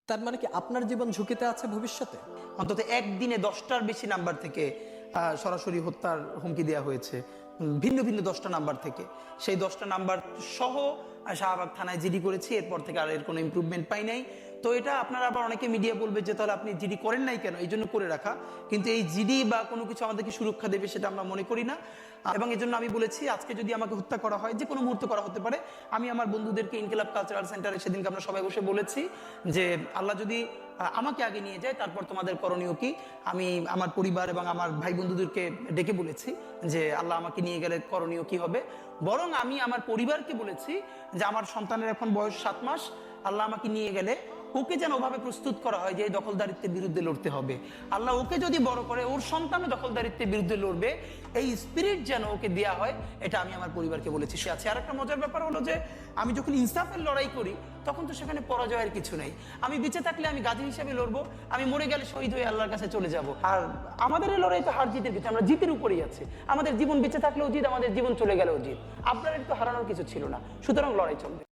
তার মানে কি আপনার জীবন ঝুঁকিতে আছে ভবিষ্যতে? অন্তত একদিনে 10টার বেশি নাম্বার থেকে সরাসরি হত্যার হুমকি দেওয়া হয়েছে, ভিন্ন ভিন্ন 10টা নাম্বার থেকে। সেই 10টা নাম্বার সহ শাহবাগ থানায় জিডি করেছি, এরপর থেকে আর এর কোনো ইমপ্রুভমেন্ট পাই নাই। তো এটা আপনারা আবার অনেকে মিডিয়া বলবে যে তাহলে আপনি জিডি করেন নাই কেন, এই জন্য করে রাখা। কিন্তু এই জিডি বা কোনো কিছু আমাদেরকে সুরক্ষা দেবে সেটা আমরা মনে করি না। এবং এই জন্য আমি বলেছি আজকে যদি আমাকে হত্যা করা হয়, যে কোনো মুহূর্তে করা হতে পারে। আমি আমার বন্ধুদেরকে ইনকিলাব কালচারাল সেন্টারে সেদিনকে আমরা সবাই বসে বলেছি যে আল্লাহ যদি আমাকে আগে নিয়ে যায় তারপর তোমাদের করণীয় কি। আমি আমার পরিবার এবং আমার ভাই বন্ধুদেরকে ডেকে বলেছি যে আল্লাহ আমাকে নিয়ে গেলে করণীয় কি হবে। বরং আমি আমার পরিবারকে বলেছি যে আমার সন্তানের এখন বয়স 7 মাস, আল্লাহ আমাকে নিয়ে গেলে ওকে যেন ওভাবে প্রস্তুত করা হয় যে এই দখলদারিত্বের বিরুদ্ধে লড়তে হবে। আল্লাহ ওকে যদি বড় করে ওর সন্তানও দখলদারিত্বের বিরুদ্ধে লড়বে, এই স্পিরিট যেন ওকে দেওয়া হয়, এটা আমি আমার পরিবারকে বলেছি। সে আছে। আর একটা মজার ব্যাপার হলো যে আমি যখন ইনসাফের লড়াই করি তখন তো সেখানে পরাজয়ের কিছু নেই। আমি বেঁচে থাকলে আমি গাজী হিসেবে লড়বো, আমি মরে গেলে শহীদ হয়ে আল্লাহর কাছে চলে যাব। আর আমাদের এই লড়াই তো হার জিতের কিছু, আমরা জিতের উপরেই আছি। আমাদের জীবন বেঁচে থাকলেও জিত, আমাদের জীবন চলে গেলেও জিত। আপনার তো হারানোর কিছু ছিল না, সুতরাং লড়াই চলবে।